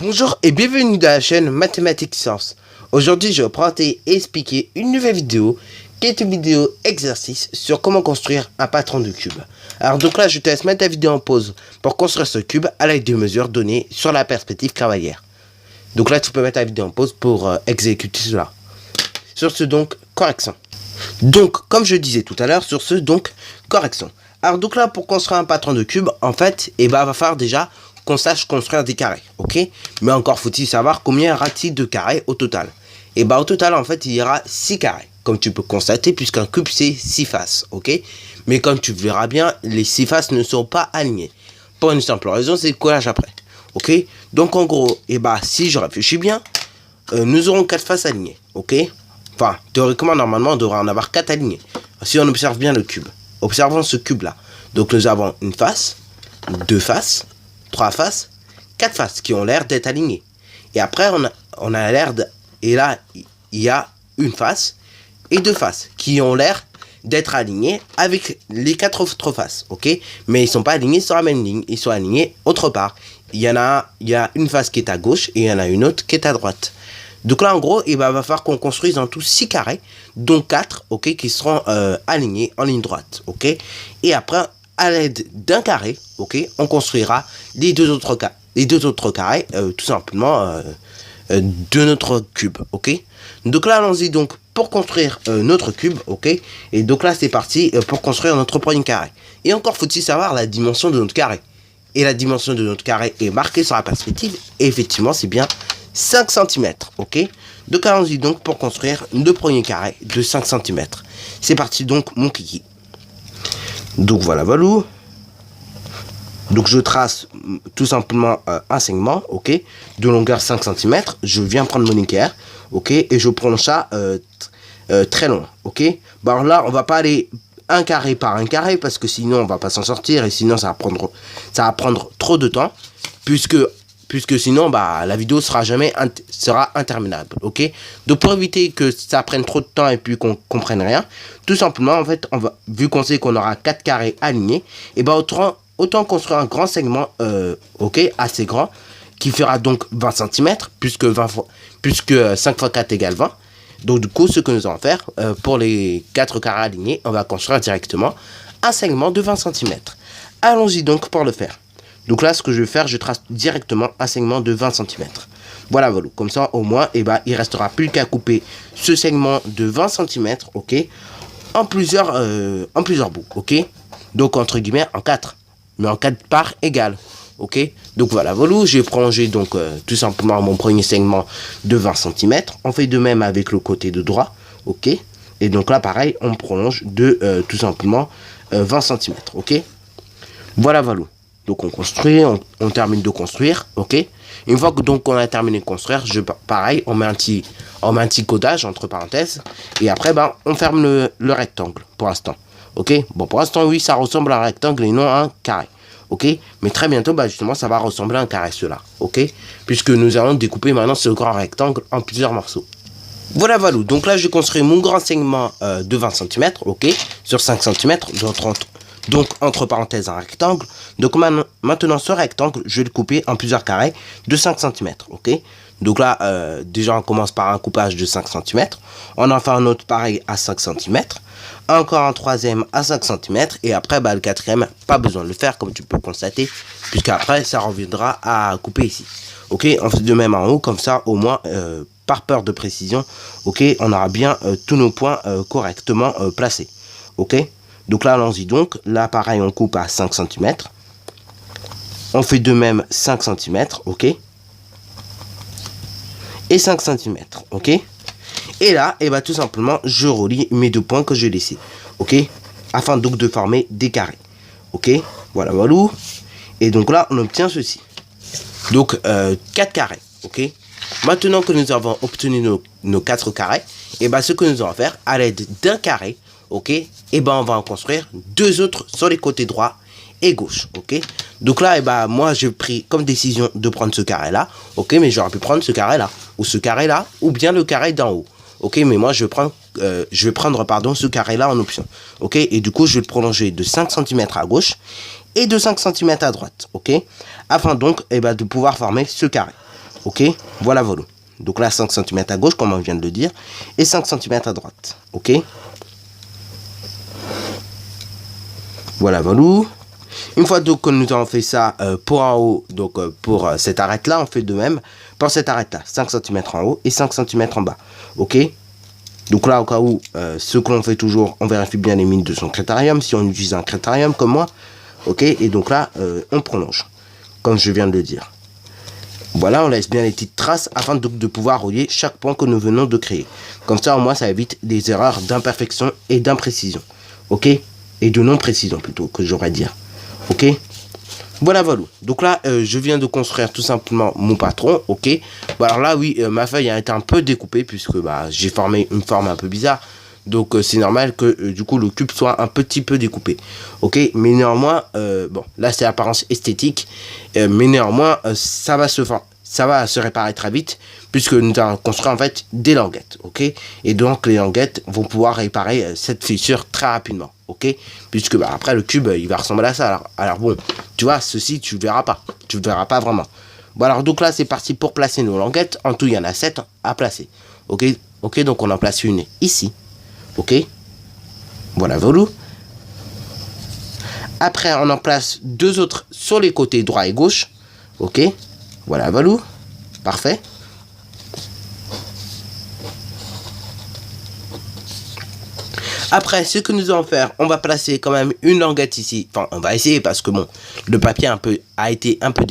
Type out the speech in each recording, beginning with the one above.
Bonjour et bienvenue dans la chaîne Mathématiques Sciences. Aujourd'hui, je vais présenter et expliquer une nouvelle vidéo qui est une vidéo exercice sur comment construire un patron de cube. Alors donc là, je te laisse mettre la vidéo en pause pour construire ce cube à l'aide des mesures données sur la perspective cavalière. Donc là, tu peux mettre la vidéo en pause pour exécuter cela. Sur ce donc, correction. Donc, comme je disais tout à l'heure, sur ce donc, correction. Alors donc là, pour construire un patron de cube, en fait, va falloir déjà qu'on sache construire des carrés, ok? Mais encore faut-il savoir combien y aura-t-il de carrés au total. Et au total, en fait, il y aura 6 carrés, comme tu peux constater, puisqu'un cube, c'est 6 faces, ok? Mais comme tu verras bien, les 6 faces ne sont pas alignées. Pour une simple raison, c'est le collage après, ok? Donc, en gros, si je réfléchis bien, nous aurons 4 faces alignées, ok? Enfin, théoriquement, normalement, on devrait en avoir 4 alignées. Si on observe bien le cube. Observons ce cube-là. Donc, nous avons une face, 2 faces, 3 faces, 4 faces qui ont l'air d'être alignées. Et après, on a l'air de... Et là, il y a une face et 2 faces qui ont l'air d'être alignées avec les 4 autres faces, ok? Mais ils ne sont pas alignés sur la même ligne, ils sont alignés autre part. Il y a une face qui est à gauche et il y en a une autre qui est à droite. Donc là, en gros, il va falloir qu'on construise en tout 6 carrés, dont 4, ok, qui seront alignés en ligne droite, ok? Et après, à l'aide d'un carré, ok, on construira les deux autres carrés, tout simplement, de notre cube, ok? Donc là, allons-y donc pour construire notre cube, ok? Et donc là, c'est parti pour construire notre premier carré. Et encore faut-il savoir la dimension de notre carré. Et la dimension de notre carré est marquée sur la perspective, et effectivement, c'est bien 5 cm, ok? Donc allons-y donc pour construire le premier carré de 5 cm. C'est parti donc, mon kiki. Donc voilà. Donc je trace tout simplement un segment, ok, de longueur 5 cm. Je viens prendre mon équerre, ok, et je prends ça très long, ok. Alors là, on va pas aller un carré par un carré parce que sinon on va pas s'en sortir et sinon ça va prendre trop de temps puisque sinon la vidéo sera interminable, ok. Donc pour éviter que ça prenne trop de temps et puis qu'on comprenne rien, tout simplement en fait vu qu'on sait qu'on aura 4 carrés alignés, et autant construire un grand segment, ok, assez grand, qui fera donc 20 cm, puisque 5 fois 4 égale 20. Donc du coup, ce que nous allons faire, pour les 4 carrés alignés, on va construire directement un segment de 20 cm. Allons-y donc pour le faire. Donc là, ce que je vais faire, je trace directement un segment de 20 cm. Voilà. Comme ça, au moins, il restera plus qu'à couper ce segment de 20 cm, ok, en plusieurs bouts, ok. Donc entre guillemets en 4. Mais en 4 parts égales, ok. Donc voilà, j'ai prolongé donc tout simplement mon premier segment de 20 cm. On fait de même avec le côté de droit, ok. Et donc là, pareil, on prolonge de tout simplement 20 cm, ok. Voilà. Donc on construit, on termine de construire, ok. Une fois que donc on a terminé de construire, pareil, on met un petit codage entre parenthèses. Et après, on ferme le rectangle pour l'instant. Ok, pour l'instant, oui, ça ressemble à un rectangle et non à un carré. Ok, mais très bientôt, justement, ça va ressembler à un carré, cela. Ok, puisque nous allons découper maintenant ce grand rectangle en plusieurs morceaux. Voilà. Donc là, je construis mon grand segment de 20 cm, ok, sur 5 cm, donc entre parenthèses un rectangle. Donc maintenant, ce rectangle, je vais le couper en plusieurs carrés de 5 cm, ok. Donc là, déjà, on commence par un coupage de 5 cm. On en fait un autre pareil à 5 cm. Encore un troisième à 5 cm. Et après, le quatrième, pas besoin de le faire, comme tu peux constater, puisqu'après, ça reviendra à couper ici. Ok, on fait de même en haut, comme ça, au moins, par peur de précision, ok, on aura bien tous nos points correctement placés. Ok, donc là, allons-y donc. Là, pareil, on coupe à 5 cm. On fait de même 5 cm, ok. Et 5 cm, ok. Et là, tout simplement, je relie mes 2 points que j'ai laissés, ok, afin donc de former des carrés, ok. Voilà. Et donc là, on obtient ceci. Donc 4 carrés, ok. Maintenant que nous avons obtenu nos 4 carrés, ce que nous allons faire à l'aide d'un carré, ok, on va en construire 2 autres sur les côtés droit et gauche, ok. Donc là, moi j'ai pris comme décision de prendre ce carré là, ok, mais j'aurais pu prendre ce carré là, ou bien le carré d'en haut, ok, mais moi je vais prendre ce carré là en option, ok. Et du coup je vais le prolonger de 5 cm à gauche et de 5 cm à droite, ok, afin donc de pouvoir former ce carré. ok. Voilà, voilà. Donc là, 5 cm à gauche, comme on vient de le dire, et 5 cm à droite, ok. Voilà, voilà. Une fois donc que nous avons fait ça pour en haut, donc pour cette arête là, on fait de même pour cette arête là, 5 cm en haut et 5 cm en bas, ok. Donc là, au cas où, ce que l'on fait toujours, on vérifie bien les mines de son critérium, si on utilise un critérium comme moi, ok. Et donc là, on prolonge, comme je viens de le dire. Voilà, on laisse bien les petites traces afin de pouvoir relier chaque point que nous venons de créer. Comme ça, au moins, ça évite des erreurs d'imperfection et d'imprécision, ok. Et de non-précision plutôt, que j'aurais dire. Ok, voilà, voilà. Donc là, je viens de construire tout simplement mon patron. Ok, bon, alors là, oui, ma feuille a été un peu découpée puisque bah, j'ai formé une forme un peu bizarre. Donc c'est normal que du coup le cube soit un petit peu découpé. Ok, mais néanmoins, bon, là c'est apparence esthétique, mais néanmoins ça va se réparer très vite puisque nous allons construire en fait des languettes. Ok, et donc les languettes vont pouvoir réparer cette fissure très rapidement. Ok, puisque bah, après le cube il va ressembler à ça. Alors bon, tu vois, ceci tu le verras pas, tu le verras pas vraiment. Bon alors donc là c'est parti pour placer nos languettes. En tout il y en a 7 à placer. Ok, ok, donc on en place une ici. Ok, voilà, voilà. Après, on en place 2 autres sur les côtés droit et gauche. Ok, voilà, voilà. Parfait. Après, ce que nous allons faire, on va placer quand même une languette ici. Enfin, on va essayer parce que bon, le papier a été un peu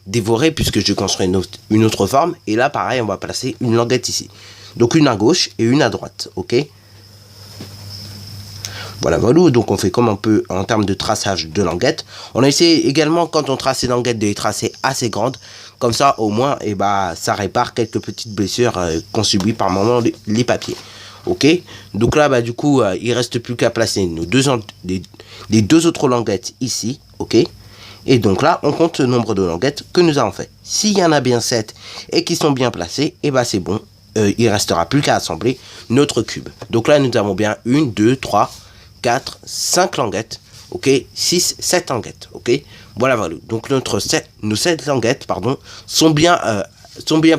dévoré puisque je construis une autre forme. Et là, pareil, on va placer une languette ici. Donc, une à gauche et une à droite. Ok. Voilà, voilà, donc on fait comme on peut en termes de traçage de languettes. On a essayé également, quand on trace les languettes, de les tracer assez grandes. Comme ça, au moins, et bah, ça répare quelques petites blessures qu'ont subies par moment les papiers. Ok, donc là, bah, du coup, il reste plus qu'à placer les 2 autres languettes ici. Ok, et donc là, on compte le nombre de languettes que nous avons fait. S'il y en a bien 7 et qui sont bien placées, et bah, c'est bon. Il restera plus qu'à assembler notre cube. Donc là, nous avons bien 1, 2, 3... 4, 5 languettes, ok, 6, 7 languettes, ok, voilà, voilà, donc nos 7 languettes, pardon, sont bien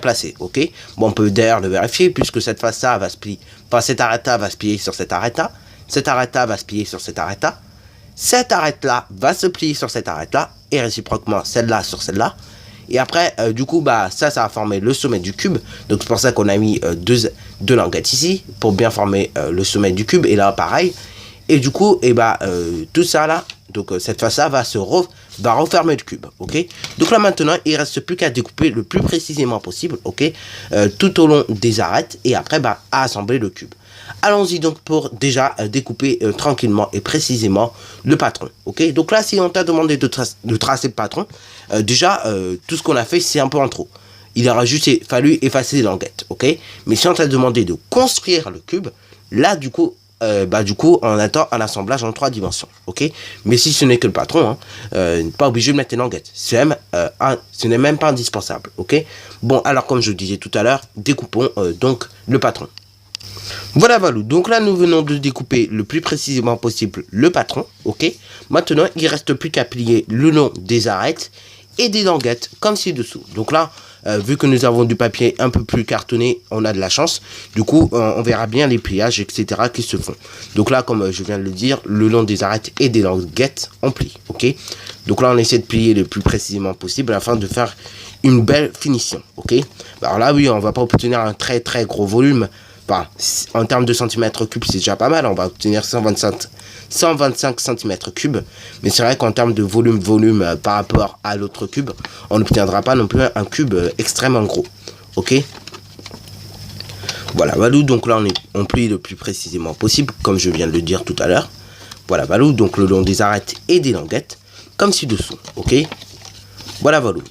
placées, ok, bon, on peut d'ailleurs le vérifier, puisque cette face-là va se plier, enfin, cette arête-là va se plier sur cette arête-là, cette arête-là va se plier sur cette arête-là, cette arête-là va se plier sur cette arête-là, et réciproquement, celle-là sur celle-là, et après, du coup, bah, ça va former le sommet du cube. Donc, c'est pour ça qu'on a mis deux languettes ici, pour bien former le sommet du cube, et là, pareil. Et du coup, et bah, tout ça là, donc cette face-là va refermer le cube, ok. Donc là maintenant, il reste plus qu'à découper le plus précisément possible, ok, tout au long des arêtes et après bah, à assembler le cube. Allons-y donc pour déjà découper tranquillement et précisément le patron, ok. Donc là, si on t'a demandé de tracer le patron, déjà tout ce qu'on a fait c'est un peu en trop. Il aura juste fallu effacer les languettes, ok. Mais si on t'a demandé de construire le cube, là du coup on attend un assemblage en 3 dimensions, ok. Mais si ce n'est que le patron, pas obligé de mettre les languettes. Ce n'est même pas indispensable, ok. Bon, alors comme je le disais tout à l'heure, découpons donc le patron. Voilà, voilà. Donc là, nous venons de découper le plus précisément possible le patron, ok. Maintenant, il ne reste plus qu'à plier le long des arêtes et des languettes comme ci-dessous. Donc là, vu que nous avons du papier un peu plus cartonné, on a de la chance. Du coup, on verra bien les pliages, etc. qui se font. Donc là, comme je viens de le dire, le long des arêtes et des languettes, on plie, ok. Donc là, on essaie de plier le plus précisément possible afin de faire une belle finition, ok. Alors là, oui, on va pas obtenir un très très gros volume. Enfin, en termes de centimètres cubes, c'est déjà pas mal. On va obtenir 125 cm cubes. Mais c'est vrai qu'en termes de volume par rapport à l'autre cube, on n'obtiendra pas non plus un cube extrêmement gros. Ok. Voilà, Valou. Donc là, on plie le plus précisément possible, comme je viens de le dire tout à l'heure. Voilà, Valou. Donc le long des arêtes et des languettes, comme ci-dessous. Ok. Voilà, Valou.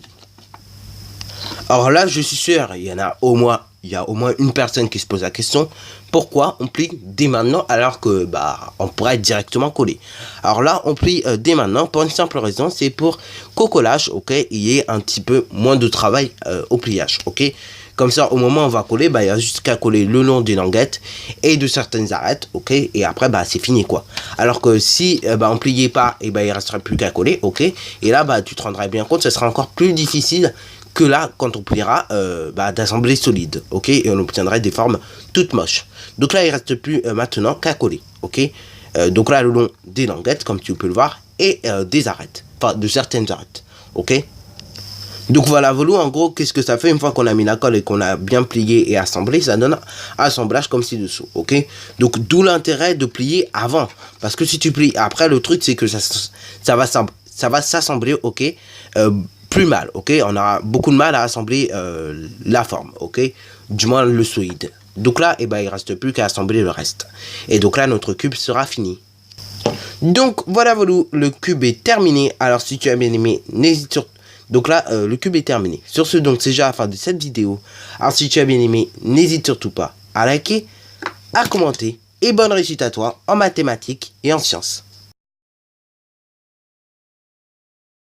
Alors là, je suis sûr, il y a au moins une personne qui se pose la question, pourquoi on plie dès maintenant alors que bah on pourrait être directement collé. Alors là, on plie dès maintenant pour une simple raison, c'est pour qu'au collage, ok, il y ait un petit peu moins de travail au pliage, ok. Comme ça, au moment où on va coller, bah, il y a juste qu'à coller le long des languettes et de certaines arêtes, ok. Et après, bah, c'est fini, quoi. Alors que si bah, on pliait pas, et bah, il resterait plus qu'à coller, ok. Et là, bah, tu te rendrais bien compte, ce sera encore plus difficile que là, quand on pliera, d'assembler solide, ok, et on obtiendrait des formes toutes moches. Donc là, il reste plus maintenant qu'à coller, ok. Donc là, le long des languettes, comme tu peux le voir, et des arêtes, enfin de certaines arêtes, ok. Donc voilà, en gros, qu'est-ce que ça fait une fois qu'on a mis la colle et qu'on a bien plié et assemblé, ça donne un assemblage comme ci-dessous, ok. Donc d'où l'intérêt de plier avant, parce que si tu plies après, le truc c'est que ça va s'assembler, ok, plus mal, ok. On aura beaucoup de mal à assembler la forme, ok, du moins le solide. Donc là, il reste plus qu'à assembler le reste. Et donc là, notre cube sera fini. Donc voilà, le cube est terminé. Alors si tu as bien aimé, n'hésite surtout. Donc là, le cube est terminé. Sur ce, donc c'est déjà la fin de cette vidéo. Alors si tu as bien aimé, n'hésite surtout pas à liker, à commenter. Et bonne réussite à toi en mathématiques et en sciences.